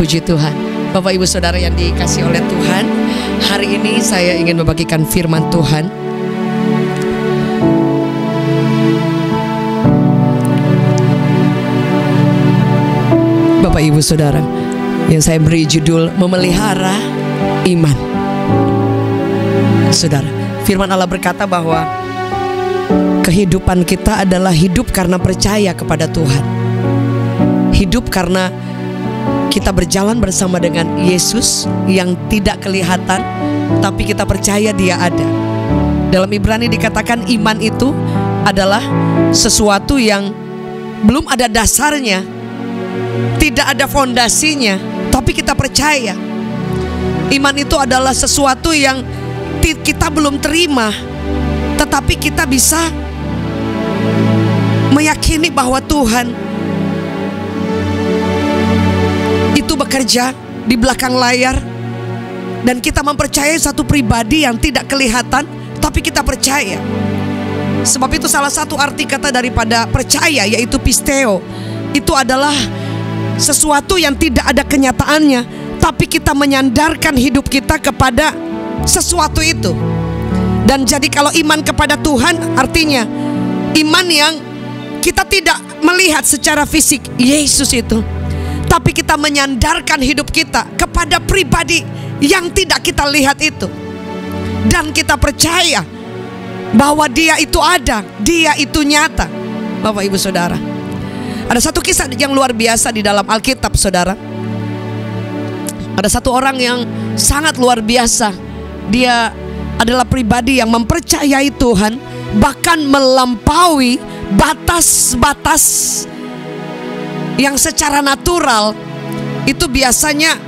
Puji Tuhan. Bapak Ibu Saudara yang dikasihi oleh Tuhan, hari ini saya ingin membagikan firman Tuhan. Bapak Ibu Saudara, yang saya beri judul memelihara iman. Saudara, firman Allah berkata bahwa kehidupan kita adalah hidup karena percaya kepada Tuhan. Hidup karena kita berjalan bersama dengan Yesus yang tidak kelihatan, tapi kita percaya Dia ada. Dalam Ibrani dikatakan iman itu adalah sesuatu yang belum ada dasarnya, tidak ada fondasinya, tapi kita percaya. Iman itu adalah sesuatu yang kita belum terima, tetapi kita bisa meyakini bahwa Tuhan itu bekerja di belakang layar, dan kita mempercayai satu pribadi yang tidak kelihatan, tapi kita percaya. Sebab itu salah satu arti kata daripada percaya yaitu pisteo. Itu adalah sesuatu yang tidak ada kenyataannya, tapi kita menyandarkan hidup kita kepada sesuatu itu. Dan jadi kalau iman kepada Tuhan artinya iman yang kita tidak melihat secara fisik Yesus itu, tapi kita menyandarkan hidup kita kepada pribadi yang tidak kita lihat itu. Dan kita percaya bahwa Dia itu ada, Dia itu nyata. Bapak Ibu Saudara, ada satu kisah yang luar biasa di dalam Alkitab, Saudara. Ada satu orang yang sangat luar biasa. Dia adalah pribadi yang mempercayai Tuhan, bahkan melampaui batas-batas yang secara natural itu biasanya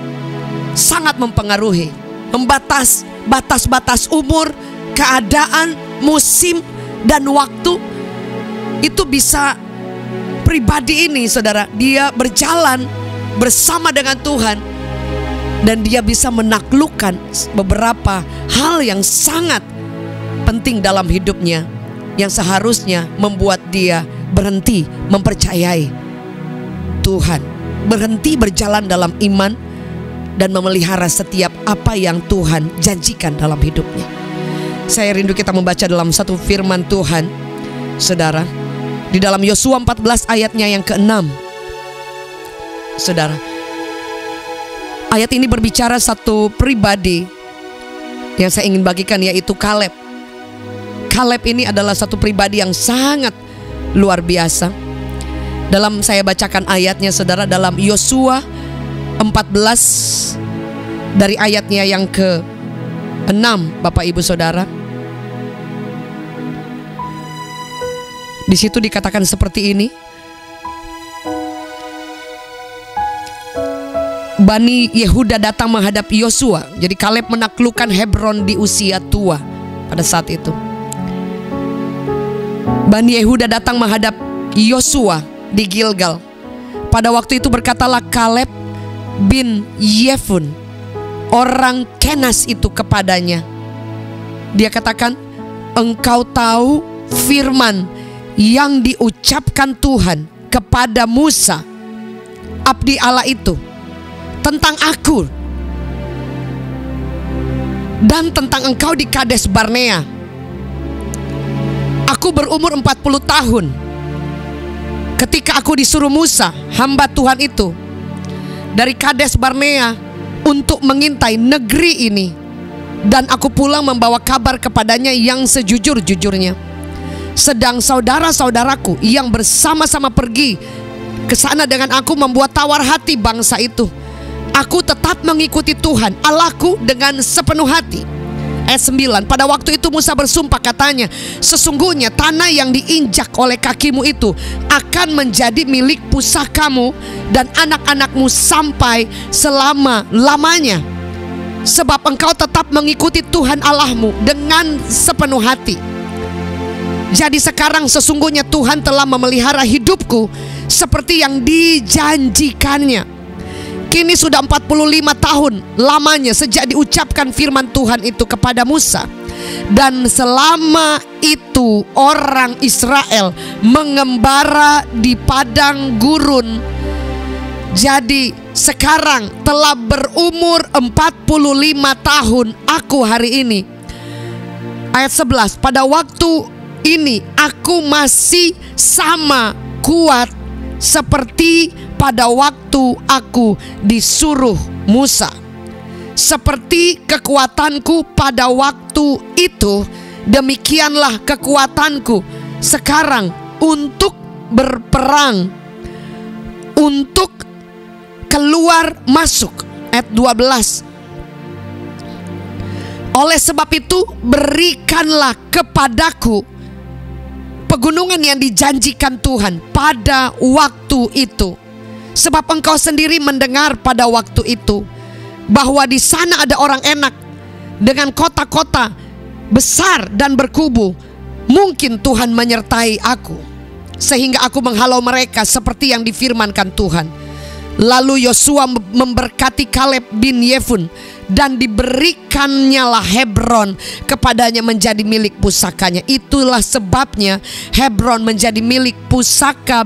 sangat mempengaruhi. Batas-batas umur, keadaan, musim, dan waktu. Itu bisa pribadi ini, saudara, dia berjalan bersama dengan Tuhan, dan dia bisa menaklukkan beberapa hal yang sangat penting dalam hidupnya, yang seharusnya membuat dia berhenti mempercayai Tuhan, berhenti berjalan dalam iman, dan memelihara setiap apa yang Tuhan janjikan dalam hidupnya. Saya rindu kita membaca dalam satu firman Tuhan, saudara, di dalam Yosua 14 ayatnya yang ke-6. Saudara, ayat ini berbicara satu pribadi yang saya ingin bagikan, yaitu Kaleb. Kaleb ini adalah satu pribadi yang sangat luar biasa. Dalam saya bacakan ayatnya, saudara, dalam Yosua 14 dari ayatnya yang ke-6, Bapak Ibu Saudara. Di situ dikatakan seperti ini. Bani Yehuda datang menghadap Yosua. Jadi Kaleb menaklukkan Hebron di usia tua pada saat itu. Bani Yehuda datang menghadap Yosua di Gilgal. Pada waktu itu berkatalah Kaleb bin Yefun, orang Kenas itu, kepadanya. Dia katakan, engkau tahu firman yang diucapkan Tuhan kepada Musa, abdi Allah itu, tentang aku dan tentang engkau di Kades Barnea. Aku berumur 40 tahun ketika aku disuruh Musa, hamba Tuhan itu, dari Kades Barnea untuk mengintai negeri ini, dan aku pulang membawa kabar kepadanya yang sejujur-jujurnya. Sedang saudara-saudaraku yang bersama-sama pergi ke sana dengan aku membuat tawar hati bangsa itu. Aku tetap mengikuti Tuhan Allahku dengan sepenuh hati. Ayat 9, pada waktu itu Musa bersumpah katanya, sesungguhnya tanah yang diinjak oleh kakimu itu akan menjadi milik pusakamu dan anak-anakmu sampai selama-lamanya, sebab engkau tetap mengikuti Tuhan Allahmu dengan sepenuh hati. Jadi sekarang sesungguhnya Tuhan telah memelihara hidupku seperti yang dijanjikannya. Kini sudah 45 tahun lamanya sejak diucapkan firman Tuhan itu kepada Musa. Dan selama itu orang Israel mengembara di padang gurun Jadi sekarang telah berumur 45 tahun aku hari ini. Ayat 11, pada waktu ini aku masih sama kuat seperti pada waktu aku disuruh Musa. Seperti kekuatanku pada waktu itu, demikianlah kekuatanku sekarang untuk berperang, untuk keluar masuk. Ayat 12, oleh sebab itu berikanlah kepadaku pegunungan yang dijanjikan Tuhan pada waktu itu. Sebab engkau sendiri mendengar pada waktu itu bahwa di sana ada orang enak dengan kota-kota besar dan berkubu. Mungkin Tuhan menyertai aku sehingga aku menghalau mereka seperti yang difirmankan Tuhan. Lalu Yosua memberkati Kaleb bin Yefun, dan diberikannya Hebron kepadanya menjadi milik pusakanya. Itulah sebabnya Hebron menjadi milik pusaka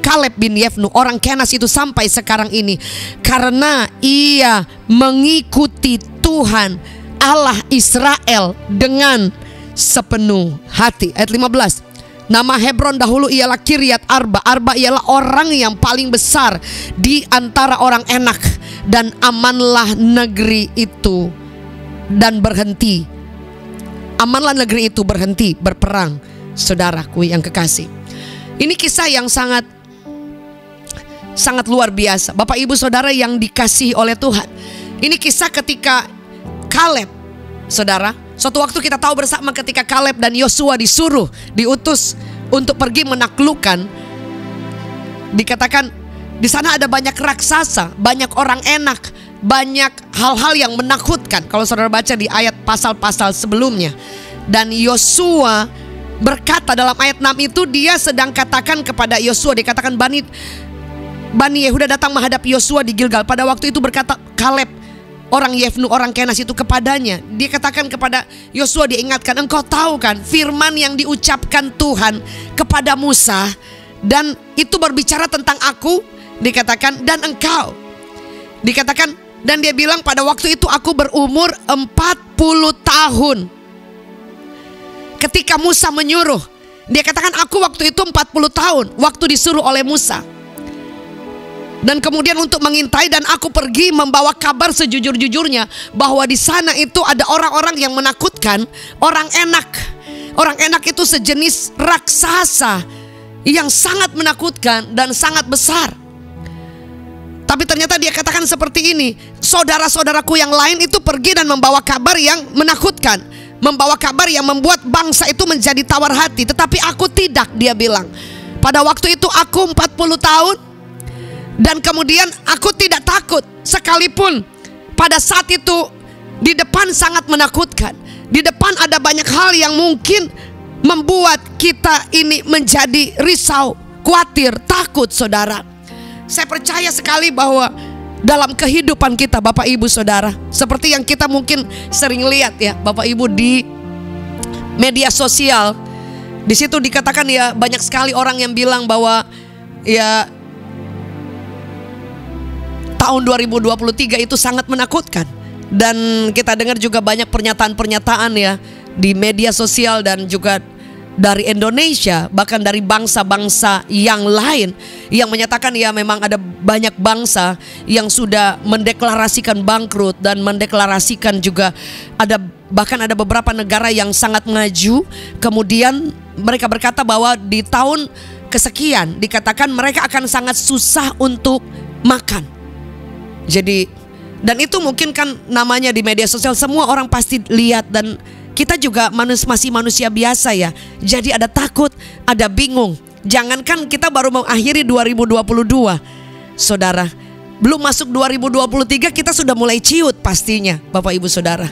Kaleb bin Yefnu orang Kenas itu sampai sekarang ini, karena ia mengikuti Tuhan Allah Israel dengan sepenuh hati. Ayat 15, nama Hebron dahulu ialah Kiryat Arba. Arba ialah orang yang paling besar di antara orang enak. Dan amanlah negeri itu dan berhenti. Amanlah negeri itu berhenti berperang. Saudaraku yang kekasih, ini kisah yang sangat luar biasa, Bapak Ibu Saudara yang dikasihi oleh Tuhan. Ini kisah ketika Kaleb, saudara. Suatu waktu kita tahu bersama ketika Kaleb dan Yosua diutus untuk pergi menaklukkan, dikatakan di sana ada banyak raksasa, banyak orang enak, banyak hal-hal yang menakutkan. Kalau saudara baca di ayat pasal-pasal sebelumnya. Dan Yosua berkata dalam ayat 6 itu, dia sedang katakan kepada Yosua, dikatakan Bani Yehuda datang menghadap Yosua di Gilgal. Pada waktu itu berkata Kaleb orang Yefnu orang Kenas itu kepadanya, dia katakan kepada Yosua, diingatkan, engkau tahu kan firman yang diucapkan Tuhan kepada Musa, dan itu berbicara tentang aku, dikatakan, dan engkau, dikatakan, dan dia bilang pada waktu itu aku berumur 40 tahun ketika Musa menyuruh. Dia katakan aku waktu itu 40 tahun waktu disuruh oleh Musa. Dan kemudian untuk mengintai, dan aku pergi membawa kabar sejujur-jujurnya bahwa di sana itu ada orang-orang yang menakutkan, orang enak. Orang enak itu sejenis raksasa yang sangat menakutkan dan sangat besar. Tapi ternyata dia katakan seperti ini, saudara-saudaraku yang lain itu pergi dan membawa kabar yang menakutkan, membawa kabar yang membuat bangsa itu menjadi tawar hati. Tetapi aku tidak, dia bilang. Pada waktu itu aku 40 tahun, dan kemudian aku tidak takut, sekalipun pada saat itu di depan sangat menakutkan. Di depan ada banyak hal yang mungkin membuat kita ini menjadi risau, khawatir, takut, saudara. Saya percaya sekali bahwa dalam kehidupan kita, Bapak Ibu Saudara, seperti yang kita mungkin sering lihat ya Bapak Ibu di media sosial, di situ dikatakan ya banyak sekali orang yang bilang bahwa ya tahun 2023 itu sangat menakutkan. Dan kita dengar juga banyak pernyataan-pernyataan ya di media sosial dan juga dari Indonesia, bahkan dari bangsa-bangsa yang lain yang menyatakan ya memang ada banyak bangsa yang sudah mendeklarasikan bangkrut, dan mendeklarasikan juga bahkan ada beberapa negara yang sangat maju. Kemudian mereka berkata bahwa di tahun kesekian dikatakan mereka akan sangat susah untuk makan. Jadi, dan itu mungkin kan namanya di media sosial semua orang pasti lihat, dan kita juga masih manusia biasa ya. Jadi ada takut, ada bingung. Jangankan kita baru mengakhiri 2022, saudara, belum masuk 2023 kita sudah mulai ciut pastinya, Bapak Ibu Saudara.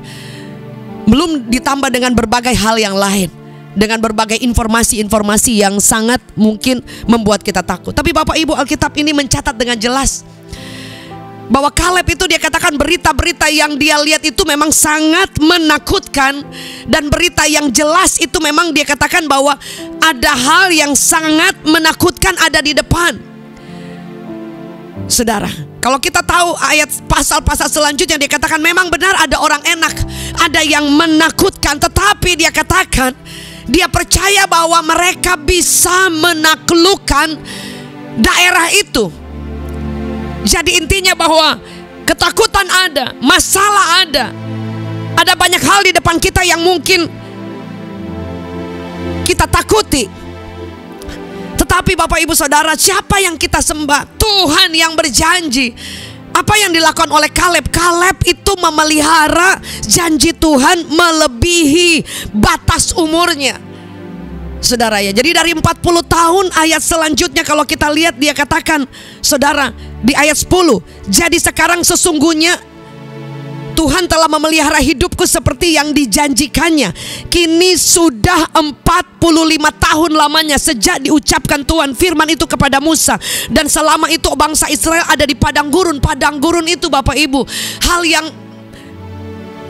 Belum ditambah dengan berbagai hal yang lain, dengan berbagai informasi-informasi yang sangat mungkin membuat kita takut. Tapi Bapak Ibu, Alkitab ini mencatat dengan jelas bahwa Kaleb itu dia katakan berita-berita yang dia lihat itu memang sangat menakutkan. Dan berita yang jelas itu memang dia katakan bahwa ada hal yang sangat menakutkan ada di depan. Saudara, kalau kita tahu ayat pasal-pasal selanjutnya, dia katakan memang benar ada orang enak, ada yang menakutkan, tetapi dia katakan dia percaya bahwa mereka bisa menaklukkan daerah itu. Jadi intinya bahwa ketakutan ada, masalah ada banyak hal di depan kita yang mungkin kita takuti. Tetapi Bapak Ibu Saudara, siapa yang kita sembah? Tuhan yang berjanji. Apa yang dilakukan oleh Kaleb? Kaleb itu memelihara janji Tuhan melebihi batas umurnya. Saudara ya, jadi dari 40 tahun, ayat selanjutnya kalau kita lihat dia katakan, saudara, di ayat 10, jadi sekarang sesungguhnya Tuhan telah memelihara hidupku seperti yang dijanjikannya. Kini sudah 45 tahun lamanya sejak diucapkan Tuhan firman itu kepada Musa. Dan selama itu bangsa Israel ada di padang gurun. Padang gurun itu Bapak Ibu, hal yang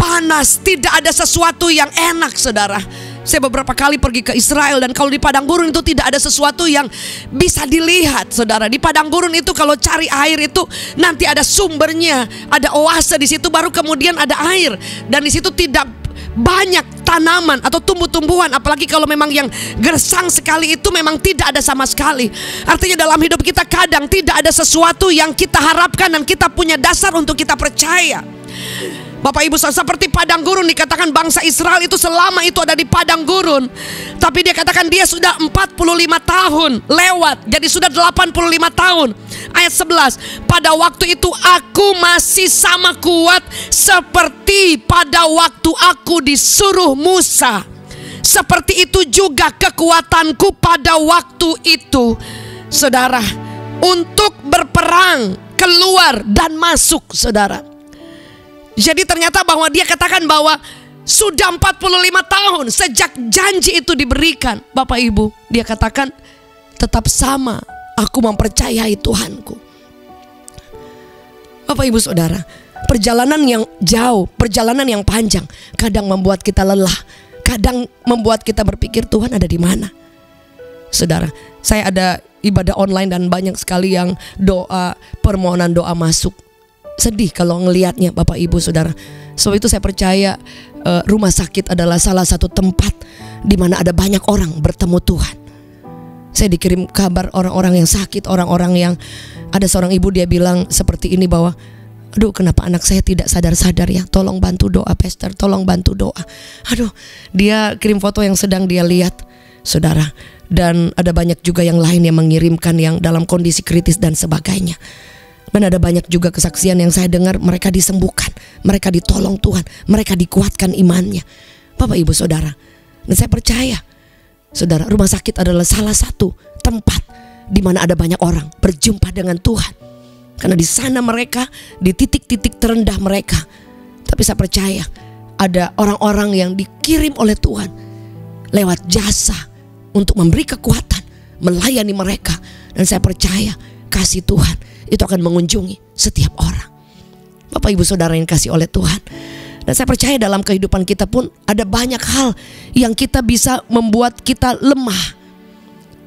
panas, tidak ada sesuatu yang enak, saudara. Saya beberapa kali pergi ke Israel, dan kalau di padang gurun itu tidak ada sesuatu yang bisa dilihat, saudara. Di padang gurun itu kalau cari air itu nanti ada sumbernya, ada oase di situ, baru kemudian ada air. Dan di situ tidak banyak tanaman atau tumbuh-tumbuhan, apalagi kalau memang yang gersang sekali itu memang tidak ada sama sekali. Artinya dalam hidup kita kadang tidak ada sesuatu yang kita harapkan dan kita punya dasar untuk kita percaya. Bapak Ibu, seperti padang gurun, dikatakan bangsa Israel itu selama itu ada di padang gurun. Tapi dia katakan dia sudah 45 tahun lewat, jadi sudah 85 tahun. Ayat 11, pada waktu itu aku masih sama kuat seperti pada waktu aku disuruh Musa. Seperti itu juga kekuatanku pada waktu itu, saudara, untuk berperang, keluar dan masuk, saudara. Jadi ternyata bahwa dia katakan bahwa sudah 45 tahun sejak janji itu diberikan. Bapak Ibu, dia katakan tetap sama, aku mempercayai Tuhanku. Bapak Ibu Saudara, perjalanan yang jauh, perjalanan yang panjang kadang membuat kita lelah, kadang membuat kita berpikir Tuhan ada di mana. Saudara, saya ada ibadah online dan banyak sekali yang doa, permohonan doa masuk. Sedih kalau ngelihatnya Bapak Ibu Saudara. So itu saya percaya rumah sakit adalah salah satu tempat di mana ada banyak orang bertemu Tuhan. Saya dikirim kabar orang-orang yang sakit, orang-orang yang, ada seorang ibu dia bilang seperti ini bahwa, aduh kenapa anak saya tidak sadar-sadar ya, tolong bantu doa pastor, tolong bantu doa. Aduh, dia kirim foto yang sedang dia lihat, saudara. Dan ada banyak juga yang lain yang mengirimkan yang dalam kondisi kritis dan sebagainya. Dan ada banyak juga kesaksian yang saya dengar, mereka disembuhkan, mereka ditolong Tuhan, mereka dikuatkan imannya. Bapak Ibu Saudara, dan saya percaya, saudara, rumah sakit adalah salah satu tempat di mana ada banyak orang berjumpa dengan Tuhan. Karena di sana mereka, di titik-titik terendah mereka. Tapi saya percaya ada orang-orang yang dikirim oleh Tuhan lewat jasa untuk memberi kekuatan, melayani mereka. Dan saya percaya kasih Tuhan itu akan mengunjungi setiap orang. Bapak Ibu Saudara yang kasih oleh Tuhan. Dan saya percaya dalam kehidupan kita pun ada banyak hal yang kita bisa membuat kita lemah.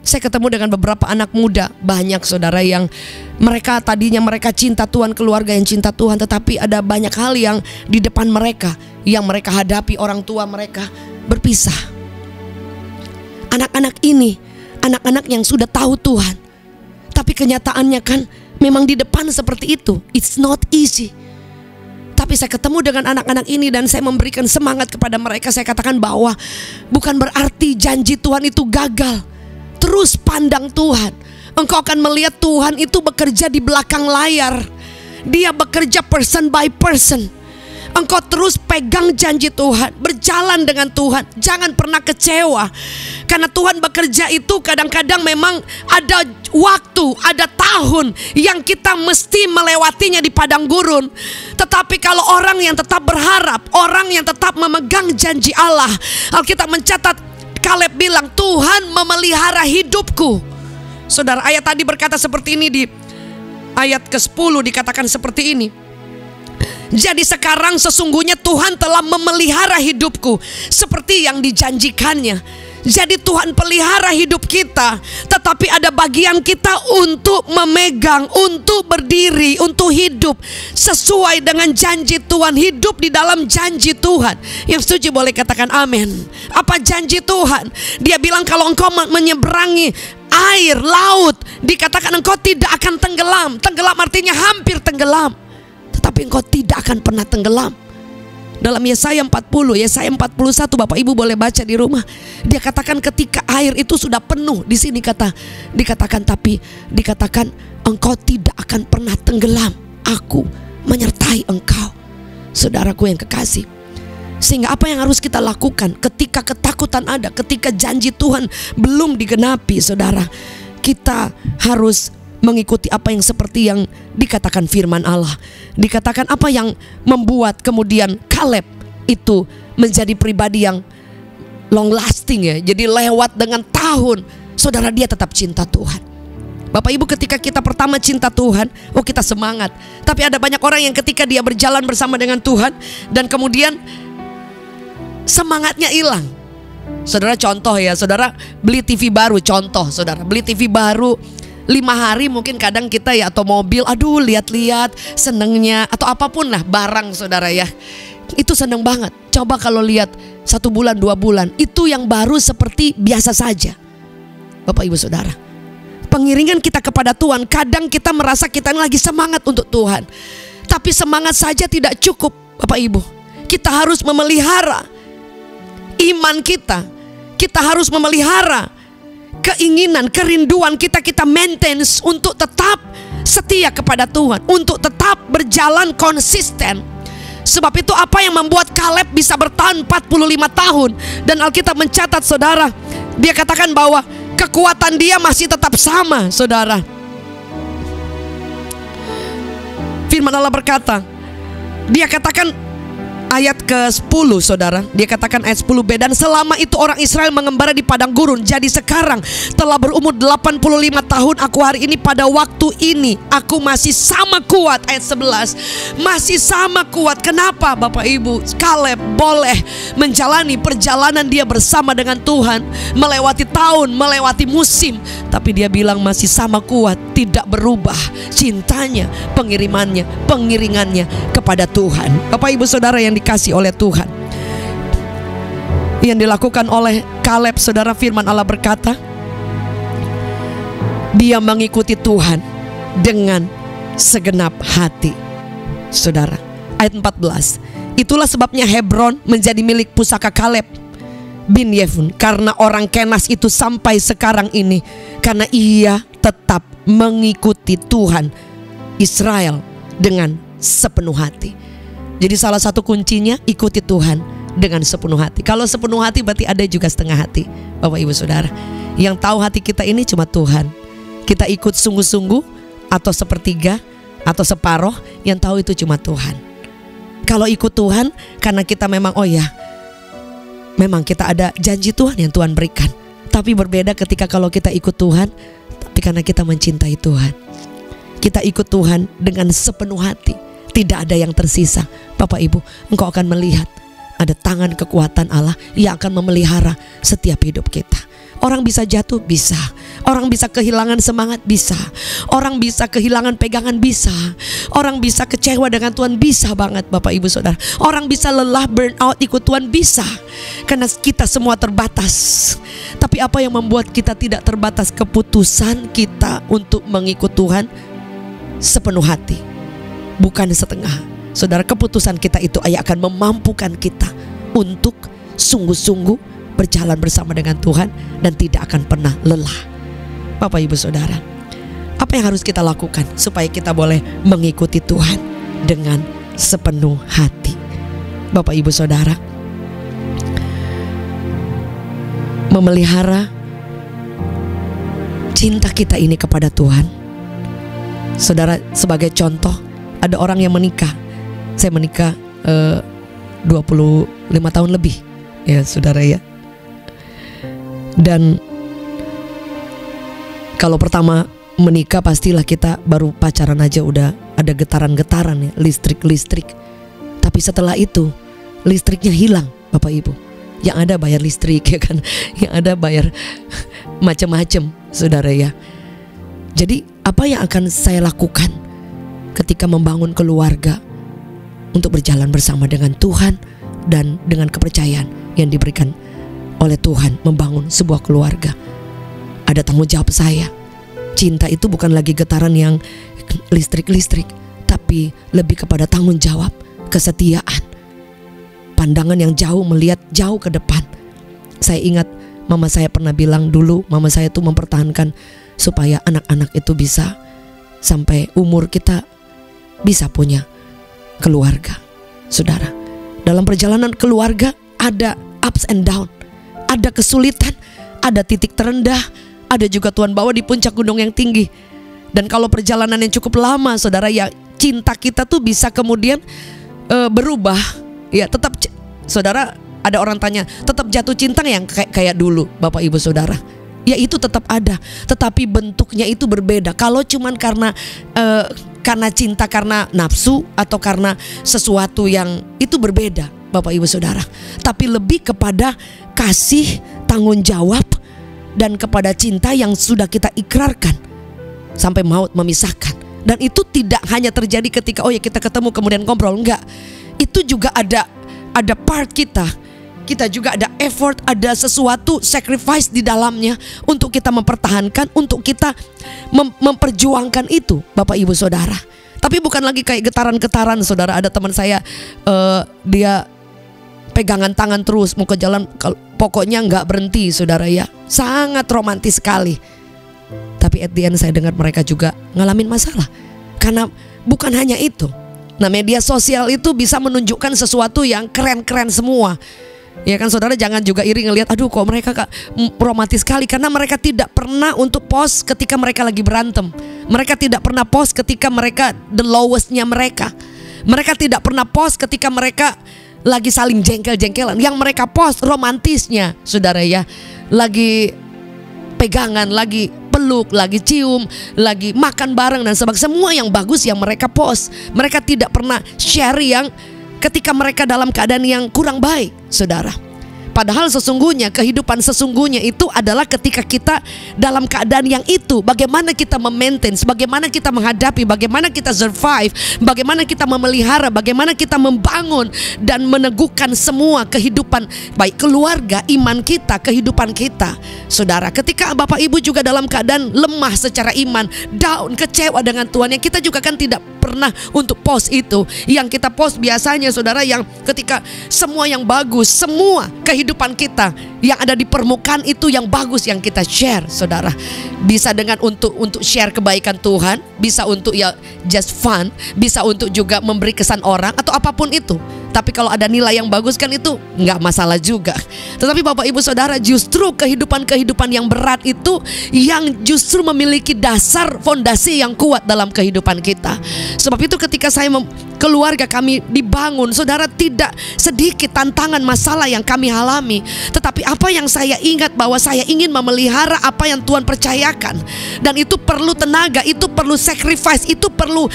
Saya ketemu dengan beberapa anak muda, banyak saudara yang mereka tadinya mereka cinta Tuhan, keluarga yang cinta Tuhan, tetapi ada banyak hal yang di depan mereka yang mereka hadapi, orang tua mereka berpisah. Anak-anak ini, anak-anak yang sudah tahu Tuhan, tapi kenyataannya kan memang di depan seperti itu. It's not easy. Tapi saya ketemu dengan anak-anak ini dan saya memberikan semangat kepada mereka. Saya katakan bahwa bukan berarti janji Tuhan itu gagal. Terus pandang Tuhan. Engkau akan melihat Tuhan itu bekerja di belakang layar. Dia bekerja person by person. Engkau terus pegang janji Tuhan, berjalan dengan Tuhan, jangan pernah kecewa. Karena Tuhan bekerja itu kadang-kadang memang ada waktu, ada tahun yang kita mesti melewatinya di padang gurun. Tetapi kalau orang yang tetap berharap, orang yang tetap memegang janji Allah, Alkitab mencatat, Kaleb bilang, Tuhan memelihara hidupku. Saudara, ayat tadi berkata seperti ini, di ayat ke-10 dikatakan seperti ini. Jadi sekarang sesungguhnya Tuhan telah memelihara hidupku seperti yang dijanjikannya. Jadi Tuhan pelihara hidup kita, tetapi ada bagian kita untuk memegang, untuk berdiri, untuk hidup sesuai dengan janji Tuhan, hidup di dalam janji Tuhan. Yang setuju boleh katakan amin. Apa janji Tuhan? Dia bilang kalau engkau menyeberangi air, laut, dikatakan engkau tidak akan tenggelam. Tenggelam artinya hampir tenggelam, tetapi engkau tidak akan pernah tenggelam. Dalam Yesaya 40, Yesaya 41, Bapak Ibu boleh baca di rumah. Dia katakan ketika air itu sudah penuh, di sini dikatakan engkau tidak akan pernah tenggelam. Aku menyertai engkau. Saudaraku yang kekasih. Sehingga apa yang harus kita lakukan ketika ketakutan ada, ketika janji Tuhan belum digenapi, saudara, kita harus mengikuti apa yang seperti yang dikatakan firman Allah. Dikatakan apa yang membuat kemudian Kaleb itu menjadi pribadi yang long lasting ya. Jadi lewat dengan tahun, saudara, dia tetap cinta Tuhan. Bapak Ibu, ketika kita pertama cinta Tuhan, kita semangat. Tapi ada banyak orang yang ketika dia berjalan bersama dengan Tuhan dan kemudian semangatnya hilang. Saudara, contoh ya, saudara beli TV baru, contoh saudara beli TV baru 5 hari mungkin kadang kita ya, atau mobil, aduh lihat-lihat senengnya, atau apapun lah barang saudara ya, itu seneng banget. Coba kalau lihat 1 bulan 2 bulan, itu yang baru seperti biasa saja. Bapak Ibu Saudara, pengiringan kita kepada Tuhan, kadang kita merasa kita lagi semangat untuk Tuhan, tapi semangat saja tidak cukup. Bapak Ibu, kita harus memelihara iman kita. Kita harus memelihara keinginan, kerinduan kita maintain untuk tetap setia kepada Tuhan, untuk tetap berjalan konsisten. Sebab itu apa yang membuat Kaleb bisa bertahan 45 tahun. Dan Alkitab mencatat saudara, dia katakan bahwa kekuatan dia masih tetap sama saudara. Firman Allah berkata, dia katakan ayat ke-10 saudara, dia katakan ayat 10b, dan selama itu orang Israel mengembara di padang gurun. Jadi sekarang telah berumur 85 tahun aku hari ini, pada waktu ini aku masih sama kuat. Ayat 11, masih sama kuat. Kenapa Bapak Ibu? Kaleb boleh menjalani perjalanan dia bersama dengan Tuhan, melewati tahun, melewati musim, tapi dia bilang masih sama kuat, tidak berubah cintanya, pengiringannya kepada Tuhan. Bapak Ibu Saudara yang dikasih oleh Tuhan, yang dilakukan oleh Kaleb saudara, firman Allah berkata, dia mengikuti Tuhan dengan segenap hati. Saudara, ayat 14, itulah sebabnya Hebron menjadi milik pusaka Kaleb bin Yefun, karena orang Kenas itu sampai sekarang ini, karena ia tetap mengikuti Tuhan Israel dengan sepenuh hati. Jadi salah satu kuncinya ikuti Tuhan dengan sepenuh hati. Kalau sepenuh hati berarti ada juga setengah hati. Bapak Ibu Saudara, yang tahu hati kita ini cuma Tuhan. Kita ikut sungguh-sungguh atau sepertiga atau separoh, yang tahu itu cuma Tuhan. Kalau ikut Tuhan karena kita memang memang kita ada janji Tuhan yang Tuhan berikan. Tapi berbeda ketika kalau kita ikut Tuhan tapi karena kita mencintai Tuhan. Kita ikut Tuhan dengan sepenuh hati, tidak ada yang tersisa. Bapak Ibu, engkau akan melihat ada tangan kekuatan Allah yang akan memelihara setiap hidup kita. Orang bisa jatuh, bisa. Orang bisa kehilangan semangat, bisa. Orang bisa kehilangan pegangan, bisa. Orang bisa kecewa dengan Tuhan, bisa banget Bapak Ibu Saudara. Orang bisa lelah, burn out ikut Tuhan, bisa. Karena kita semua terbatas. Tapi apa yang membuat kita tidak terbatas? Keputusan kita untuk mengikut Tuhan sepenuh hati, bukan setengah. Saudara, keputusan kita itu akan memampukan kita untuk sungguh-sungguh berjalan bersama dengan Tuhan dan tidak akan pernah lelah. Bapak Ibu Saudara, apa yang harus kita lakukan supaya kita boleh mengikuti Tuhan dengan sepenuh hati? Bapak Ibu Saudara, memelihara cinta kita ini kepada Tuhan. Saudara, sebagai contoh, ada orang yang menikah. Saya menikah 25 tahun lebih, ya saudara ya. Dan kalau pertama menikah pastilah kita baru pacaran aja udah ada getaran-getaran ya, listrik. Tapi setelah itu listriknya hilang Bapak Ibu. Yang ada bayar listrik ya kan, yang ada bayar macam-macam saudara ya. Jadi apa yang akan saya lakukan ketika membangun keluarga untuk berjalan bersama dengan Tuhan dan dengan kepercayaan yang diberikan oleh Tuhan membangun sebuah keluarga? Ada tanggung jawab saya. Cinta itu bukan lagi getaran yang listrik-listrik, tapi lebih kepada tanggung jawab, kesetiaan, pandangan yang jauh, melihat jauh ke depan. Saya ingat mama saya pernah bilang dulu, mama saya tuh mempertahankan supaya anak-anak itu bisa sampai umur kita bisa punya keluarga. Saudara, dalam perjalanan keluarga ada ups and down, ada kesulitan, ada titik terendah, ada juga Tuhan bawa di puncak gunung yang tinggi. Dan kalau perjalanan yang cukup lama saudara ya, cinta kita tuh bisa kemudian berubah. Ya tetap saudara, ada orang tanya tetap jatuh cinta yang kayak dulu Bapak Ibu Saudara. Ya itu tetap ada, tetapi bentuknya itu berbeda. Kalau cuman karena cinta karena nafsu atau karena sesuatu yang itu berbeda Bapak Ibu Saudara. Tapi lebih kepada kasih, tanggung jawab, dan kepada cinta yang sudah kita ikrarkan sampai maut memisahkan. Dan itu tidak hanya terjadi ketika oh ya kita ketemu kemudian ngobrol, enggak. Itu juga ada part kita juga ada effort, ada sesuatu sacrifice di dalamnya untuk kita mempertahankan, untuk kita memperjuangkan itu Bapak Ibu Saudara. Tapi bukan lagi kayak getaran-getaran saudara. Ada teman saya dia pegangan tangan terus mau ke jalan, pokoknya nggak berhenti saudara ya. Sangat romantis sekali. Tapi at the end saya dengar mereka juga ngalamin masalah. Karena bukan hanya itu. Nah, media sosial itu bisa menunjukkan sesuatu yang keren-keren semua. Ya kan saudara, jangan juga iri ngelihat aduh kok mereka romantis sekali, karena mereka tidak pernah untuk post ketika mereka lagi berantem. Mereka tidak pernah post ketika mereka the lowestnya mereka. Mereka tidak pernah post ketika mereka lagi saling jengkel-jengkelan. Yang mereka post romantisnya saudara ya. Lagi pegangan, lagi peluk, lagi cium, lagi makan bareng dan sebagainya. Semua yang bagus yang mereka post. Mereka tidak pernah share yang ketika mereka dalam keadaan yang kurang baik saudara. Padahal sesungguhnya kehidupan sesungguhnya itu adalah ketika kita dalam keadaan yang itu, bagaimana kita memaintain, bagaimana kita menghadapi, bagaimana kita survive, bagaimana kita memelihara, bagaimana kita membangun dan meneguhkan semua kehidupan baik keluarga, iman kita, kehidupan kita. Saudara, ketika Bapak Ibu juga dalam keadaan lemah secara iman, down, kecewa dengan Tuhan, yang kita juga kan tidak pernah untuk post itu. Yang kita post biasanya saudara yang ketika semua yang bagus, semua kehidupan kita yang ada di permukaan itu yang bagus yang kita share saudara. Bisa dengan untuk share kebaikan Tuhan, bisa untuk ya just fun, bisa untuk juga memberi kesan orang atau apapun itu. Tapi kalau ada nilai yang bagus kan itu nggak masalah juga. Tetapi Bapak Ibu Saudara, justru kehidupan yang berat itu yang justru memiliki dasar fondasi yang kuat dalam kehidupan kita. Sebab itu ketika keluarga kami dibangun, saudara, tidak sedikit tantangan masalah yang kami alami. Tetapi apa yang saya ingat bahwa saya ingin memelihara apa yang Tuhan percayakan. Dan itu perlu tenaga, itu perlu sacrifice, itu perlu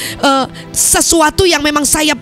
sesuatu yang memang saya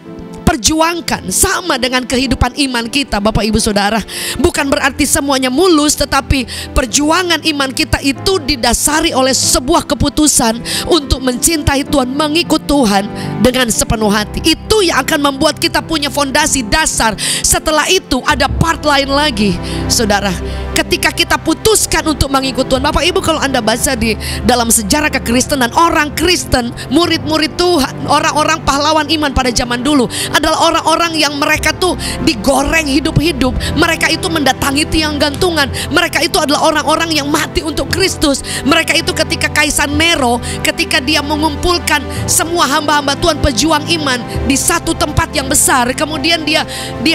perjuangkan. Sama dengan kehidupan iman kita Bapak Ibu Saudara. Bukan berarti semuanya mulus, tetapi perjuangan iman kita itu didasari oleh sebuah keputusan untuk mencintai Tuhan, mengikut Tuhan dengan sepenuh hati. Itu yang akan membuat kita punya fondasi dasar. Setelah itu ada part lain lagi saudara. Ketika kita putuskan untuk mengikut Tuhan, Bapak Ibu kalau Anda baca di dalam sejarah kekristenan, orang Kristen, murid-murid Tuhan, orang-orang pahlawan iman pada zaman dulu adalah orang-orang yang mereka tuh digoreng hidup-hidup. Mereka itu mendatangi tiang gantungan. Mereka itu adalah orang-orang yang mati untuk Kristus. Mereka itu ketika Kaisar Nero, ketika dia mengumpulkan semua hamba-hamba Tuhan, pejuang iman di satu tempat yang besar, kemudian dia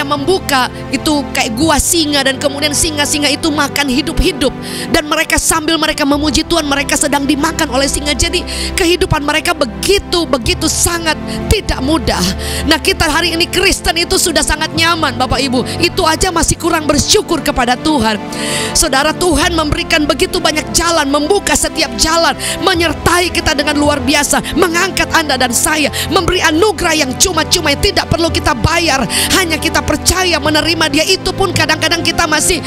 membuka itu kayak gua singa, dan kemudian singa-singa itu makan hidup-hidup hidup. Dan mereka sambil mereka memuji Tuhan, mereka sedang dimakan oleh singa. Jadi kehidupan mereka begitu sangat tidak mudah. Nah, kita hari ini Kristen itu sudah sangat nyaman Bapak Ibu. Itu aja masih kurang bersyukur kepada Tuhan. Saudara, Tuhan memberikan begitu banyak jalan, membuka setiap jalan, menyertai kita dengan luar biasa, mengangkat Anda dan saya, memberi anugerah yang cuma-cuma yang tidak perlu kita bayar, hanya kita percaya menerima Dia. Itu pun kadang-kadang kita masih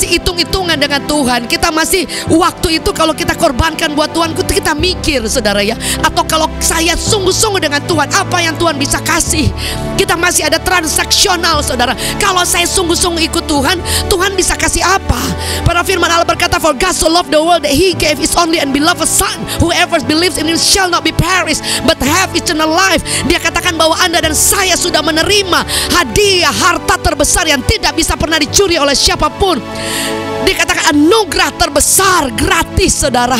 hitung-hitungan dengan Tuhan. Kita masih, waktu itu kalau kita korbankan buat Tuhan, kita mikir saudara ya, atau kalau saya sungguh-sungguh dengan Tuhan, apa yang Tuhan bisa kasih. Kita masih ada transaksional saudara. Kalau saya sungguh-sungguh ikut Tuhan, Tuhan bisa kasih apa? Pada firman Allah berkata, for God so loved the world that He gave His only and beloved Son, whoever believes in Him shall not be perished but have eternal life. Dia katakan bahwa Anda dan saya sudah menerima hadiah harta terbesar yang tidak bisa pernah dicuri oleh siapapun. Dikatakan anugerah terbesar gratis saudara,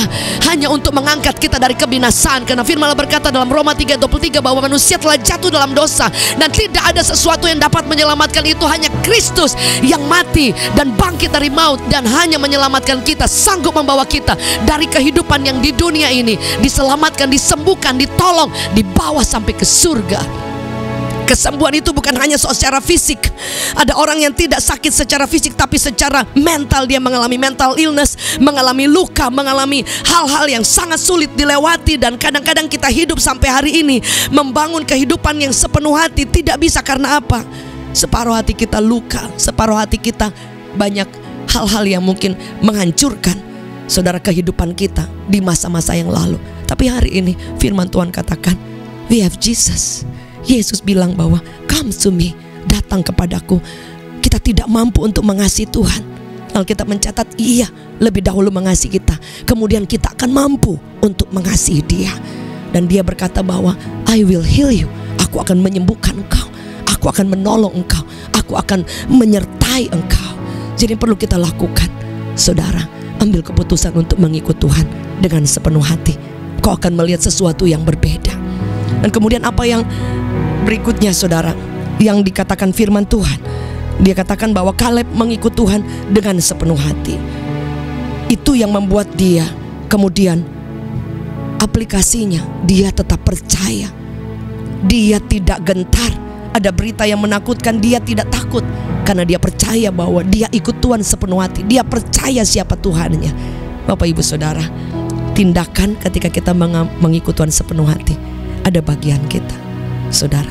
hanya untuk mengangkat kita dari kebinasaan. Karena firman Allah berkata dalam Roma 3:23 bahwa manusia telah jatuh dalam dosa dan tidak ada sesuatu yang dapat menyelamatkan itu, hanya Kristus yang mati dan bangkit dari maut dan hanya menyelamatkan kita, sanggup membawa kita dari kehidupan yang di dunia ini, diselamatkan, disembuhkan, ditolong, dibawa sampai ke surga. Kesembuhan itu bukan hanya secara fisik. Ada orang yang tidak sakit secara fisik, tapi secara mental dia mengalami mental illness, mengalami luka, mengalami hal-hal yang sangat sulit dilewati. Dan kadang-kadang kita hidup sampai hari ini membangun kehidupan yang sepenuh hati tidak bisa. Karena apa? Separuh hati kita luka, separuh hati kita banyak hal-hal yang mungkin menghancurkan saudara kehidupan kita di masa-masa yang lalu. Tapi hari ini firman Tuhan katakan, we have Jesus. Yesus bilang bahwa come to me, datang kepadaku. Kita tidak mampu untuk mengasihi Tuhan. Alkitab mencatat iya, lebih dahulu mengasihi kita, kemudian kita akan mampu untuk mengasihi Dia. Dan Dia berkata bahwa I will heal you, aku akan menyembuhkan engkau, aku akan menolong engkau, aku akan menyertai engkau. Jadi perlu kita lakukan saudara, ambil keputusan untuk mengikut Tuhan dengan sepenuh hati. Kau akan melihat sesuatu yang berbeda. Dan kemudian apa yang berikutnya saudara, yang dikatakan firman Tuhan, dia katakan bahwa Kaleb mengikut Tuhan dengan sepenuh hati. Itu yang membuat dia kemudian aplikasinya, dia tetap percaya, dia tidak gentar. Ada berita yang menakutkan, dia tidak takut, karena dia percaya bahwa dia ikut Tuhan sepenuh hati. Dia percaya siapa Tuhannya. Bapak ibu saudara, tindakan ketika kita mengikut Tuhan sepenuh hati, ada bagian kita saudara,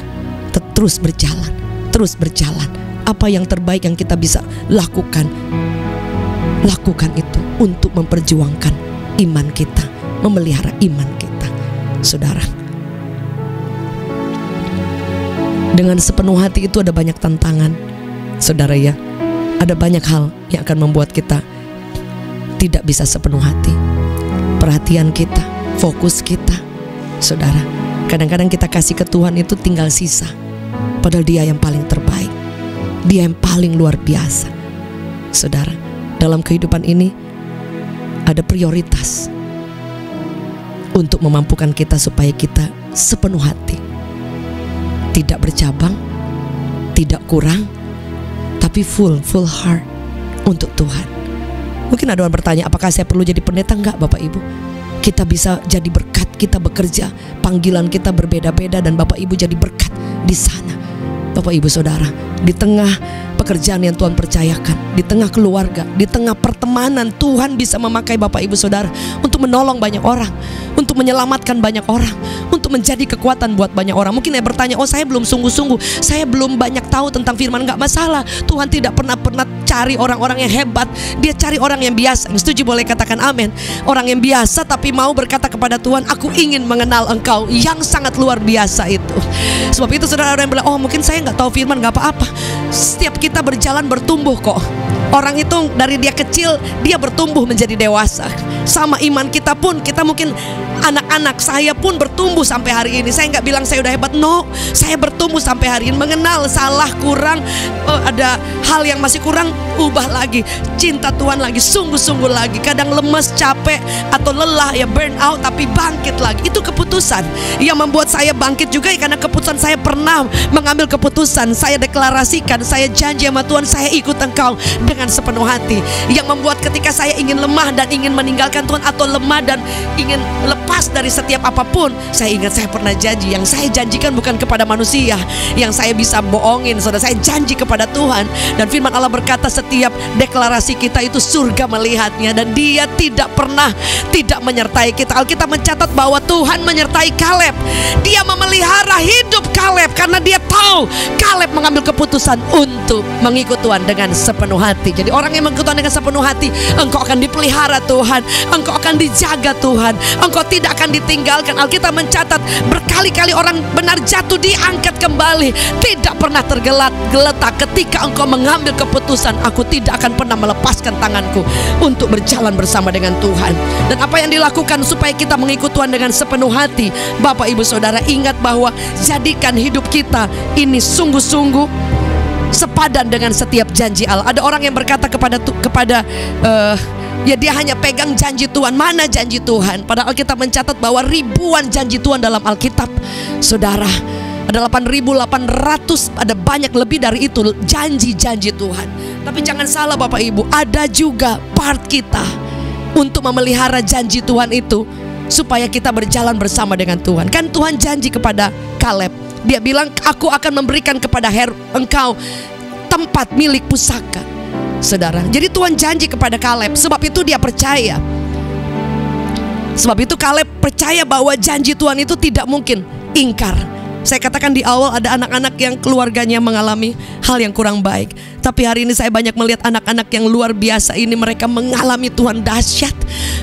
terus berjalan, terus berjalan. Apa yang terbaik yang kita bisa lakukan, lakukan itu untuk memperjuangkan iman kita, memelihara iman kita saudara. Dengan sepenuh hati itu ada banyak tantangan saudara ya. Ada banyak hal yang akan membuat kita tidak bisa sepenuh hati. Perhatian kita, fokus kita saudara, kadang-kadang kita kasih ke Tuhan itu tinggal sisa, padahal Dia yang paling terbaik, Dia yang paling luar biasa. Saudara, dalam kehidupan ini ada prioritas untuk memampukan kita supaya kita sepenuh hati, tidak bercabang, tidak kurang, tapi full heart untuk Tuhan. Mungkin ada orang bertanya, apakah saya perlu jadi pendeta? Enggak Bapak Ibu. Kita bisa jadi berkat, kita bekerja, panggilan kita berbeda-beda, dan Bapak Ibu jadi berkat di sana. Bapak Ibu Saudara, di tengah pekerjaan yang Tuhan percayakan, di tengah keluarga, di tengah pertemanan, Tuhan bisa memakai Bapak Ibu Saudara untuk menolong banyak orang, untuk menyelamatkan banyak orang, untuk menjadi kekuatan buat banyak orang. Mungkin saya bertanya, oh saya belum sungguh-sungguh, saya belum banyak tahu tentang firman. Enggak masalah, Tuhan tidak pernah cari orang-orang yang hebat, Dia cari orang yang biasa. Yang setuju boleh katakan amin. Orang yang biasa tapi mau berkata kepada Tuhan, aku ingin mengenal Engkau yang sangat luar biasa itu. Sebab itu saudara, orang yang bilang, oh mungkin saya nggak tahu firman, nggak apa-apa. Setiap kita berjalan bertumbuh kok. Orang itu dari dia kecil, dia bertumbuh menjadi dewasa. Sama iman kita pun, kita mungkin anak-anak, saya pun bertumbuh sampai hari ini. Saya nggak bilang saya udah hebat, no. Saya bertumbuh sampai hari ini, mengenal salah, kurang, ada hal yang masih kurang, ubah lagi, cinta Tuhan lagi, sungguh-sungguh lagi. Kadang lemes, capek, atau lelah, ya burn out, tapi bangkit lagi. Itu keputusan yang membuat saya bangkit juga ya, karena keputusan saya pernah mengambil keputusan. Saya deklarasikan, saya janji sama Tuhan, saya ikut Engkau dengan dengan sepenuh hati, yang membuat ketika saya ingin lemah dan ingin meninggalkan Tuhan, atau lemah dan ingin lepas dari setiap apapun, saya ingat saya pernah janji. Yang saya janjikan bukan kepada manusia yang saya bisa bohongin, saudara. Saya janji kepada Tuhan, dan firman Allah berkata setiap deklarasi kita itu surga melihatnya, dan Dia tidak pernah tidak menyertai kita. Alkitab mencatat bahwa Tuhan menyertai Kaleb. Dia memelihara hidup Kaleb karena Dia tahu Kaleb mengambil keputusan untuk mengikut Tuhan dengan sepenuh hati. Jadi orang yang mengikut Tuhan dengan sepenuh hati, engkau akan dipelihara Tuhan, engkau akan dijaga Tuhan, engkau tidak akan ditinggalkan. Alkitab mencatat berkali-kali orang benar jatuh, diangkat kembali, tidak pernah tergeletak ketika engkau mengambil keputusan, aku tidak akan pernah melepaskan tanganku untuk berjalan bersama dengan Tuhan. Dan apa yang dilakukan supaya kita mengikut Tuhan dengan sepenuh hati? Bapak Ibu Saudara, ingat bahwa jadikan hidup kita ini sungguh-sungguh sepadan dengan setiap janji Allah. Ada orang yang berkata ya dia hanya pegang janji Tuhan. Mana janji Tuhan? Padahal Alkitab mencatat bahwa ribuan janji Tuhan dalam Alkitab. Saudara, ada 8.800, ada banyak lebih dari itu janji-janji Tuhan. Tapi jangan salah Bapak Ibu, ada juga part kita untuk memelihara janji Tuhan itu, supaya kita berjalan bersama dengan Tuhan. Kan Tuhan janji kepada Kaleb, Dia bilang, aku akan memberikan kepada engkau tempat milik pusaka. Saudara, jadi Tuhan janji kepada Kaleb. Sebab itu dia percaya. Sebab itu Kaleb percaya bahwa janji Tuhan itu tidak mungkin ingkar. Saya katakan di awal, ada anak-anak yang keluarganya mengalami hal yang kurang baik. Tapi hari ini saya banyak melihat anak-anak yang luar biasa ini. Mereka mengalami Tuhan dahsyat.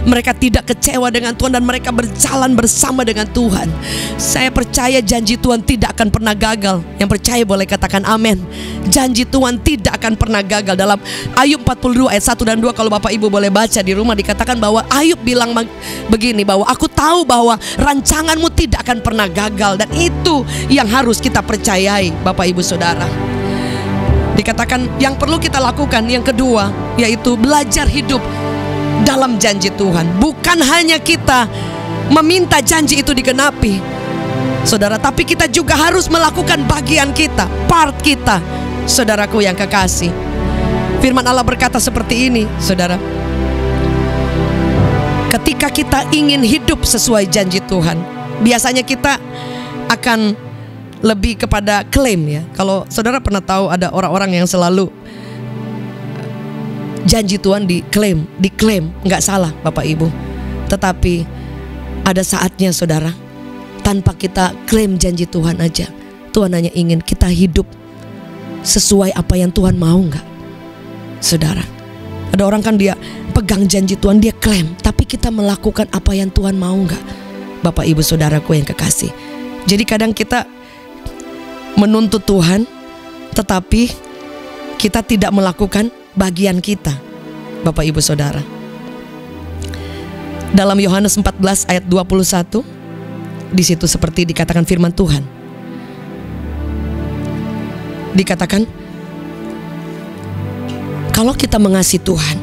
Mereka tidak kecewa dengan Tuhan, dan mereka berjalan bersama dengan Tuhan. Saya percaya janji Tuhan tidak akan pernah gagal. Yang percaya boleh katakan amin. Janji Tuhan tidak akan pernah gagal. Dalam Ayub 42 ayat 1 dan 2, kalau Bapak Ibu boleh baca di rumah, dikatakan bahwa Ayub bilang begini, bahwa aku tahu bahwa rancanganmu tidak akan pernah gagal. Dan itu yang harus kita percayai Bapak Ibu Saudara. Dikatakan yang perlu kita lakukan yang kedua, yaitu belajar hidup dalam janji Tuhan. Bukan hanya kita meminta janji itu digenapi, saudara, tapi kita juga harus melakukan bagian kita, part kita. Saudaraku yang kekasih, firman Allah berkata seperti ini, saudara. Ketika kita ingin hidup sesuai janji Tuhan, biasanya kita akan lebih kepada klaim, ya. Kalau saudara pernah tahu ada orang-orang yang selalu janji Tuhan diklaim, nggak salah Bapak Ibu. Tetapi ada saatnya saudara, tanpa kita klaim janji Tuhan aja, Tuhan hanya ingin kita hidup sesuai apa yang Tuhan mau, nggak? Saudara, ada orang kan dia pegang janji Tuhan, dia klaim, tapi kita melakukan apa yang Tuhan mau, nggak? Bapak Ibu Saudaraku yang kekasih. Jadi kadang kita menuntut Tuhan, tetapi kita tidak melakukan bagian kita, Bapak Ibu Saudara. Dalam Yohanes 14 ayat 21, di situ seperti dikatakan firman Tuhan. Dikatakan, kalau kita mengasihi Tuhan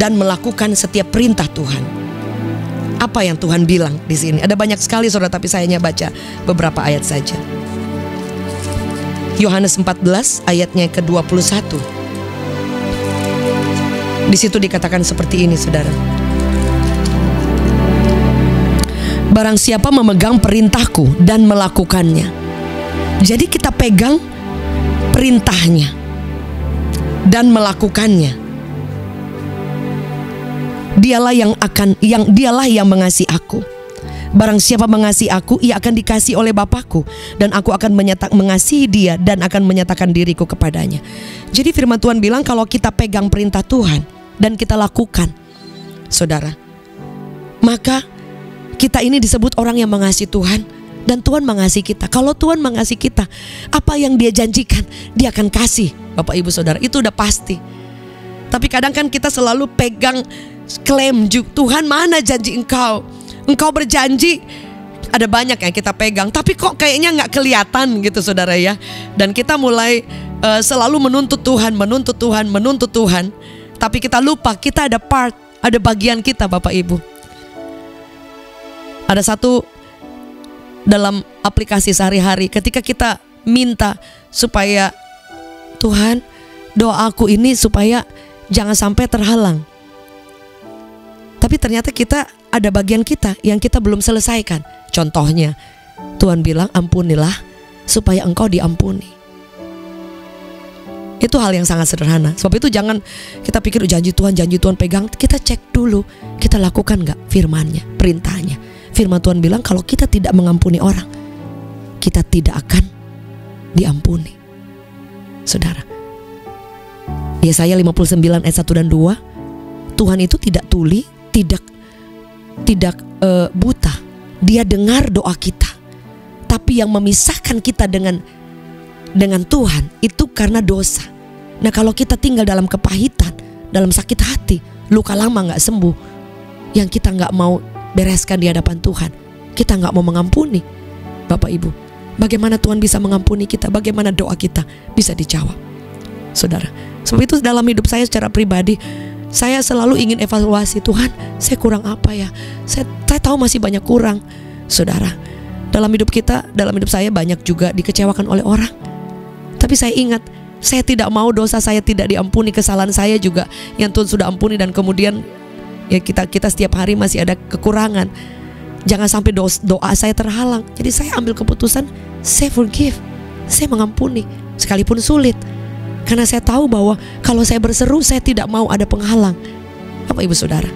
dan melakukan setiap perintah Tuhan. Apa yang Tuhan bilang di sini? Ada banyak sekali saudara, tapi saya hanya baca beberapa ayat saja. Yohanes 14 ayatnya ke-21. Di situ dikatakan seperti ini, saudara. Barang siapa memegang perintahku dan melakukannya. Jadi kita pegang perintahnya dan melakukannya. Dialah yang mengasihi aku. Barang siapa mengasihi aku, ia akan dikasihi oleh Bapakku, dan aku akan mengasihi dia dan akan menyatakan diriku kepadanya. Jadi firman Tuhan bilang kalau kita pegang perintah Tuhan dan kita lakukan, saudara, maka kita ini disebut orang yang mengasihi Tuhan, dan Tuhan mengasihi kita. Kalau Tuhan mengasihi kita, apa yang Dia janjikan Dia akan kasih, Bapak Ibu Saudara, itu udah pasti. Tapi kadang kan kita selalu pegang klaim, Tuhan mana janji Engkau? Engkau berjanji, ada banyak yang kita pegang, tapi kok kayaknya nggak kelihatan gitu saudara ya. Dan kita mulai selalu menuntut Tuhan. Tapi kita lupa kita ada part, ada bagian kita Bapak Ibu. Ada satu dalam aplikasi sehari-hari, ketika kita minta supaya Tuhan, doa aku ini supaya jangan sampai terhalang. Tapi ternyata kita ada bagian kita yang kita belum selesaikan. Contohnya, Tuhan bilang ampunilah supaya engkau diampuni. Itu hal yang sangat sederhana. Sebab itu jangan kita pikir janji Tuhan pegang. Kita cek dulu, kita lakukan gak firman-Nya, perintahnya. Firman Tuhan bilang kalau kita tidak mengampuni orang, kita tidak akan diampuni. Saudara, Yesaya 59 ayat 1 dan 2, Tuhan itu tidak tuli, tidak buta. Dia dengar doa kita. Tapi yang memisahkan kita dengan Tuhan itu karena dosa. Nah, kalau kita tinggal dalam kepahitan, dalam sakit hati, luka lama gak sembuh, yang kita gak mau bereskan di hadapan Tuhan, kita gak mau mengampuni. Bapak Ibu, bagaimana Tuhan bisa mengampuni kita? Bagaimana doa kita bisa dijawab? Saudara, sebab itu dalam hidup saya secara pribadi, saya selalu ingin evaluasi. Tuhan, saya kurang apa ya? Saya tahu masih banyak kurang. Saudara, dalam hidup saya banyak juga dikecewakan oleh orang. Tapi saya ingat, saya tidak mau dosa saya tidak diampuni, kesalahan saya juga yang Tuhan sudah ampuni, dan kemudian ya kita setiap hari masih ada kekurangan. Jangan sampai doa saya terhalang. Jadi saya ambil keputusan, saya forgive, saya mengampuni sekalipun sulit. Karena saya tahu bahwa kalau saya berseru, saya tidak mau ada penghalang. Bapak Ibu Saudara,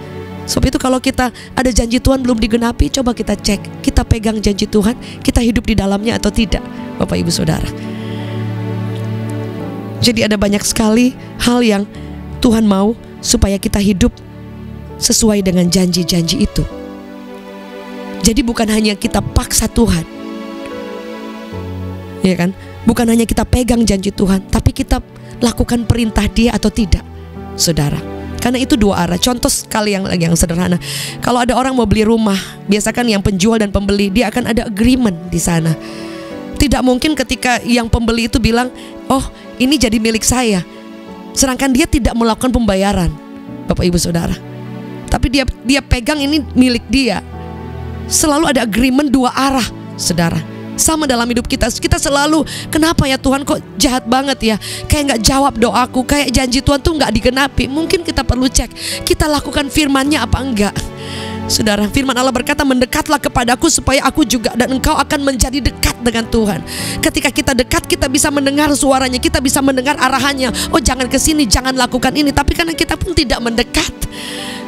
sebab itu kalau kita ada janji Tuhan belum digenapi, coba kita cek, kita pegang janji Tuhan, kita hidup di dalamnya atau tidak, Bapak Ibu Saudara. Jadi ada banyak sekali hal yang Tuhan mau supaya kita hidup sesuai dengan janji-janji itu. Jadi bukan hanya kita paksa Tuhan, ya kan? Bukan hanya kita pegang janji Tuhan, tapi kita lakukan perintah Dia atau tidak, saudara. Karena itu dua arah. Contoh sekali yang sederhana. Kalau ada orang mau beli rumah, biasakan yang penjual dan pembeli, dia akan ada agreement di sana. Tidak mungkin ketika yang pembeli itu bilang, oh ini jadi milik saya, sedangkan dia tidak melakukan pembayaran, Bapak Ibu Saudara. Tapi dia pegang ini milik dia. Selalu ada agreement dua arah, saudara. Sama dalam hidup kita selalu, kenapa ya Tuhan kok jahat banget ya, kayak gak jawab doaku, kayak janji Tuhan tuh gak digenapi. Mungkin kita perlu cek, kita lakukan firman-Nya apa enggak. Saudara, firman Allah berkata, mendekatlah kepadaku supaya aku juga dan engkau akan menjadi dekat dengan Tuhan. Ketika kita dekat, kita bisa mendengar suaranya, kita bisa mendengar arahannya. Oh jangan ke sini, jangan lakukan ini. Tapi karena kita pun tidak mendekat,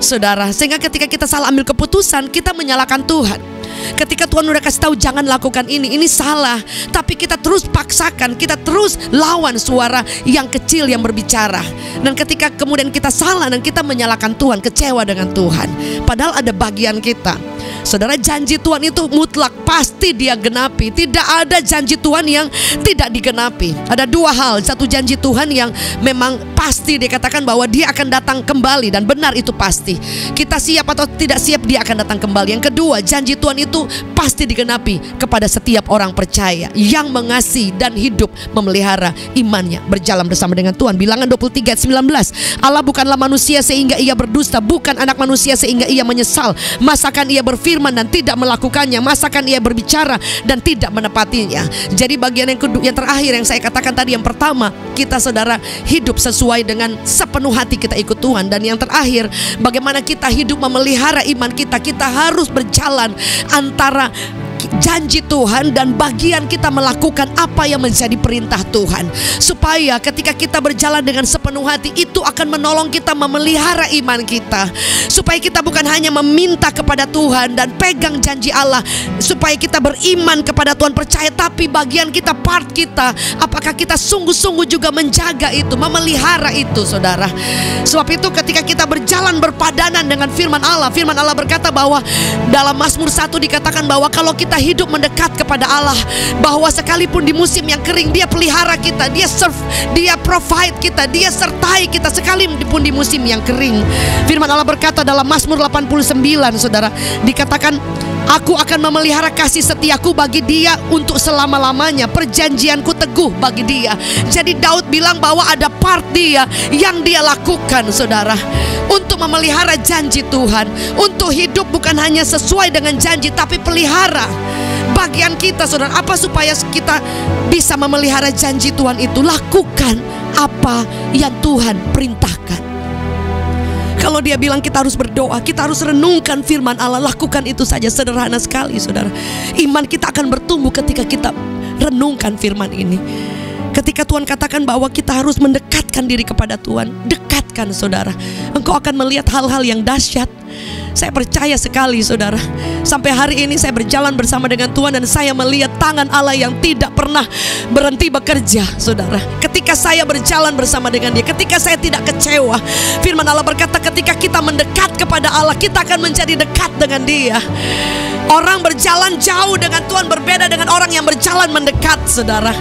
saudara, sehingga ketika kita salah ambil keputusan, kita menyalahkan Tuhan. Ketika Tuhan udah kasih tahu jangan lakukan ini salah, tapi kita terus paksakan, kita terus lawan suara yang kecil yang berbicara. Dan ketika kemudian kita salah dan kita menyalahkan Tuhan, kecewa dengan Tuhan, padahal ada bagian kita. Saudara, janji Tuhan itu mutlak, pasti Dia genapi. Tidak ada janji Tuhan yang tidak digenapi. Ada dua hal, satu janji Tuhan yang memang pasti dikatakan bahwa Dia akan datang kembali, dan benar itu pasti. Kita siap atau tidak siap, Dia akan datang kembali. Yang kedua, janji Tuhan itu pasti digenapi kepada setiap orang percaya yang mengasihi dan hidup memelihara imannya berjalan bersama dengan Tuhan. Bilangan 23 ayat 19, Allah bukanlah manusia sehingga Ia berdusta, bukan anak manusia sehingga Ia menyesal. Masakan Ia berfirman dan tidak melakukannya, masakan Ia berbicara dan tidak menepatinya. Jadi bagian yang terakhir yang saya katakan tadi, yang pertama, kita saudara hidup sesuai dengan sepenuh hati kita ikut Tuhan. Dan yang terakhir, bagaimana kita hidup memelihara iman kita. Kita harus berjalan antara janji Tuhan dan bagian kita melakukan apa yang menjadi perintah Tuhan, supaya ketika kita berjalan dengan sepenuh hati, itu akan menolong kita memelihara iman kita, supaya kita bukan hanya meminta kepada Tuhan dan pegang janji Allah supaya kita beriman kepada Tuhan, percaya, tapi bagian kita, part kita, apakah kita sungguh-sungguh juga menjaga itu, memelihara itu, saudara. Sebab itu ketika kita berjalan berpadanan dengan firman Allah berkata bahwa dalam Mazmur 1 dikatakan bahwa kalau kita hidup mendekat kepada Allah, bahwa sekalipun di musim yang kering, Dia pelihara kita, Dia serve, Dia provide kita, Dia sertai kita sekalipun di musim yang kering. Firman Allah berkata dalam Mazmur 89, saudara, dikatakan, aku akan memelihara kasih setiaku bagi dia untuk selama-lamanya, perjanjianku teguh bagi dia. Jadi Daud bilang bahwa ada part dia yang dia lakukan, saudara, untuk memelihara janji Tuhan, untuk hidup bukan hanya sesuai dengan janji, tapi pelihara bagian kita, saudara. Apa supaya kita bisa memelihara janji Tuhan itu? Lakukan apa yang Tuhan perintahkan. Kalau dia bilang kita harus berdoa, kita harus renungkan firman Allah, lakukan itu saja. Sederhana sekali saudara. Iman kita akan bertumbuh ketika kita renungkan firman ini. Ketika Tuhan katakan bahwa kita harus mendekatkan diri kepada Tuhan, dekatkan saudara, engkau akan melihat hal-hal yang dahsyat. Saya percaya sekali saudara, sampai hari ini saya berjalan bersama dengan Tuhan dan saya melihat tangan Allah yang tidak pernah berhenti bekerja saudara. Ketika saya berjalan bersama dengan Dia, ketika saya tidak kecewa. Firman Allah berkata ketika kita mendekat kepada Allah, kita akan menjadi dekat dengan Dia. Orang berjalan jauh dengan Tuhan berbeda dengan orang yang berjalan mendekat saudara.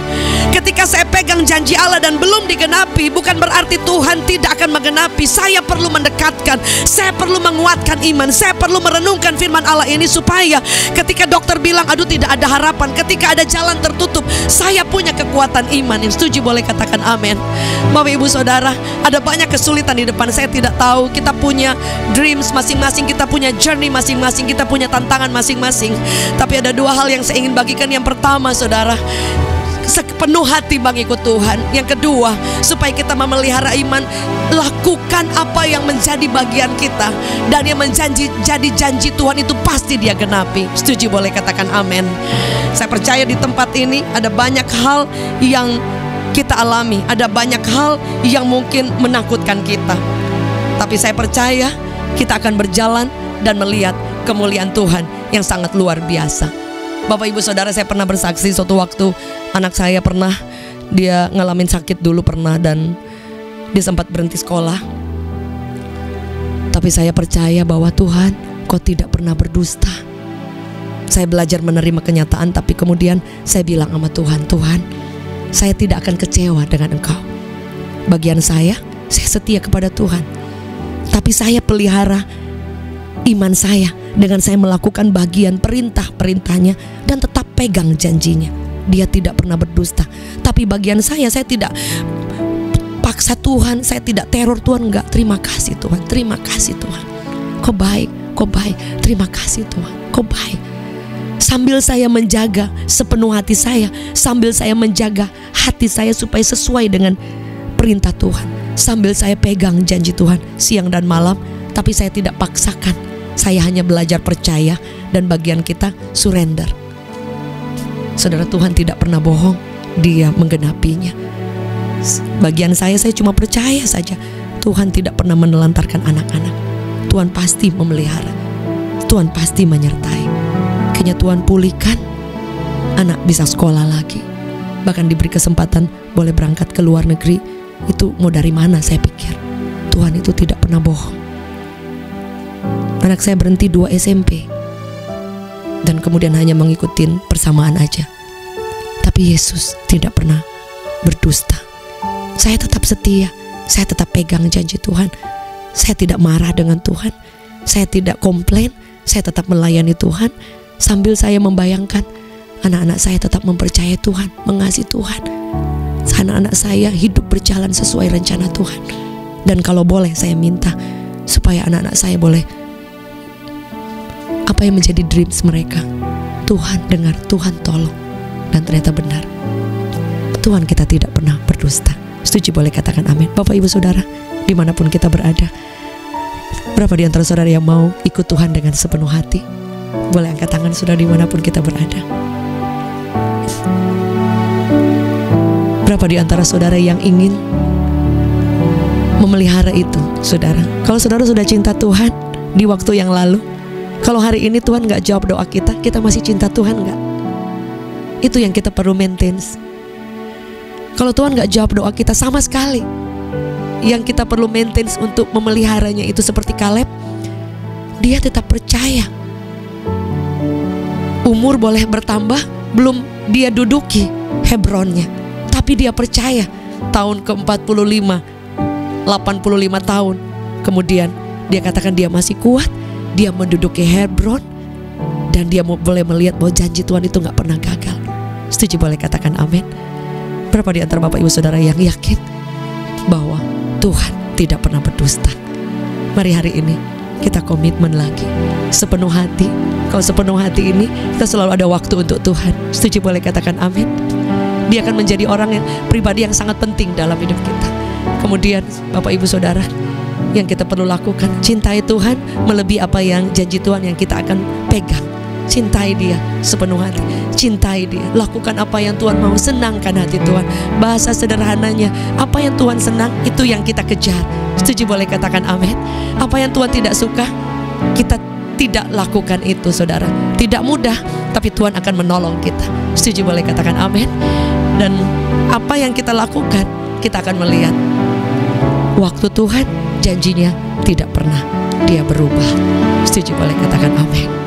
Ketika saya pegang janji Allah dan belum digenapi, bukan berarti Tuhan tidak akan menggenapi. Saya perlu mendekatkan, saya perlu menguatkan iman, saya perlu merenungkan firman Allah ini supaya ketika dokter bilang aduh tidak ada harapan, ketika ada jalan tertutup, saya punya kekuatan iman. Yang setuju boleh katakan amin. Bapak ibu saudara, ada banyak kesulitan di depan. Saya tidak tahu, kita punya dreams masing-masing, kita punya journey masing-masing, kita punya tantangan masing-masing. Tapi ada dua hal yang saya ingin bagikan. Yang pertama saudara, sepenuh hati mengikut Tuhan. Yang kedua, supaya kita memelihara iman, lakukan apa yang menjadi bagian kita. Dan yang jadi janji Tuhan itu pasti Dia genapi. Setuju boleh katakan amin. Saya percaya di tempat ini ada banyak hal yang kita alami, ada banyak hal yang mungkin menakutkan kita. Tapi saya percaya kita akan berjalan dan melihat kemuliaan Tuhan yang sangat luar biasa. Bapak ibu saudara, saya pernah bersaksi suatu waktu anak saya pernah, dia ngalamin sakit dulu pernah, dan dia sempat berhenti sekolah. Tapi saya percaya bahwa Tuhan, Kau tidak pernah berdusta. Saya belajar menerima kenyataan, tapi kemudian saya bilang sama Tuhan, Tuhan, saya tidak akan kecewa dengan Engkau. Bagian saya setia kepada Tuhan. Tapi saya pelihara iman saya dengan saya melakukan bagian perintah-perintahnya dan tetap pegang janjinya. Dia tidak pernah berdusta. Tapi bagian saya tidak paksa Tuhan, saya tidak teror Tuhan, enggak. Terima kasih Tuhan, terima kasih Tuhan. Kau baik, Kau baik. Terima kasih Tuhan, Kau baik. Sambil saya menjaga sepenuh hati saya, sambil saya menjaga hati saya supaya sesuai dengan perintah Tuhan, sambil saya pegang janji Tuhan siang dan malam. Tapi saya tidak paksakan, saya hanya belajar percaya, dan bagian kita surrender. Saudara, Tuhan tidak pernah bohong, Dia menggenapinya. Bagian saya cuma percaya saja. Tuhan tidak pernah menelantarkan anak-anak. Tuhan pasti memelihara, Tuhan pasti menyertai. Kayaknya Tuhan pulihkan, anak bisa sekolah lagi, bahkan diberi kesempatan boleh berangkat ke luar negeri. Itu mau dari mana saya pikir. Tuhan itu tidak pernah bohong. Anak saya berhenti 2 SMP dan kemudian hanya mengikuti persamaan aja. Tapi Yesus tidak pernah berdusta. Saya tetap setia, saya tetap pegang janji Tuhan. Saya tidak marah dengan Tuhan, saya tidak komplain, saya tetap melayani Tuhan. Sambil saya membayangkan anak-anak saya tetap mempercayai Tuhan, mengasihi Tuhan. Anak-anak saya hidup berjalan sesuai rencana Tuhan. Dan kalau boleh saya minta supaya anak-anak saya boleh, apa yang menjadi dreams mereka, Tuhan dengar, Tuhan tolong. Dan ternyata benar, Tuhan kita tidak pernah berdusta. Setuju boleh katakan amin. Bapak ibu saudara, dimanapun kita berada, berapa di antara saudara yang mau ikut Tuhan dengan sepenuh hati? Boleh angkat tangan saudara dimanapun kita berada. Berapa di antara saudara yang ingin memelihara itu saudara? Kalau saudara sudah cinta Tuhan di waktu yang lalu, kalau hari ini Tuhan gak jawab doa kita, kita masih cinta Tuhan gak? Itu yang kita perlu maintain. Kalau Tuhan gak jawab doa kita sama sekali, yang kita perlu maintain untuk memeliharanya itu seperti Kaleb, dia tetap percaya. Umur boleh bertambah, belum dia duduki Hebronnya, tapi dia percaya. Tahun ke-45, 85 tahun kemudian, dia katakan dia masih kuat. Dia menduduki Hebron, dan dia boleh melihat bahwa janji Tuhan itu gak pernah gagal. Setuju boleh katakan amin. Berapa di antara bapak ibu saudara yang yakin bahwa Tuhan tidak pernah berdusta? Mari hari ini kita komitmen lagi sepenuh hati. Kalau sepenuh hati ini, kita selalu ada waktu untuk Tuhan. Setuju boleh katakan amin. Dia akan menjadi orang yang pribadi yang sangat penting dalam hidup kita. Kemudian bapak ibu saudara, yang kita perlu lakukan. Cintai Tuhan melebihi apa yang janji Tuhan yang kita akan pegang. Cintai Dia sepenuh hati, cintai Dia, lakukan apa yang Tuhan mau, senangkan hati Tuhan. Bahasa sederhananya, apa yang Tuhan senang, itu yang kita kejar. Setuju? Boleh katakan amin. Apa yang Tuhan tidak suka, kita tidak lakukan itu, saudara. Tidak mudah, tapi Tuhan akan menolong kita. Setuju? Boleh katakan amin. Dan apa yang kita lakukan, kita akan melihat waktu Tuhan, janjinya tidak pernah Dia berubah. Setuju? Boleh katakan amin.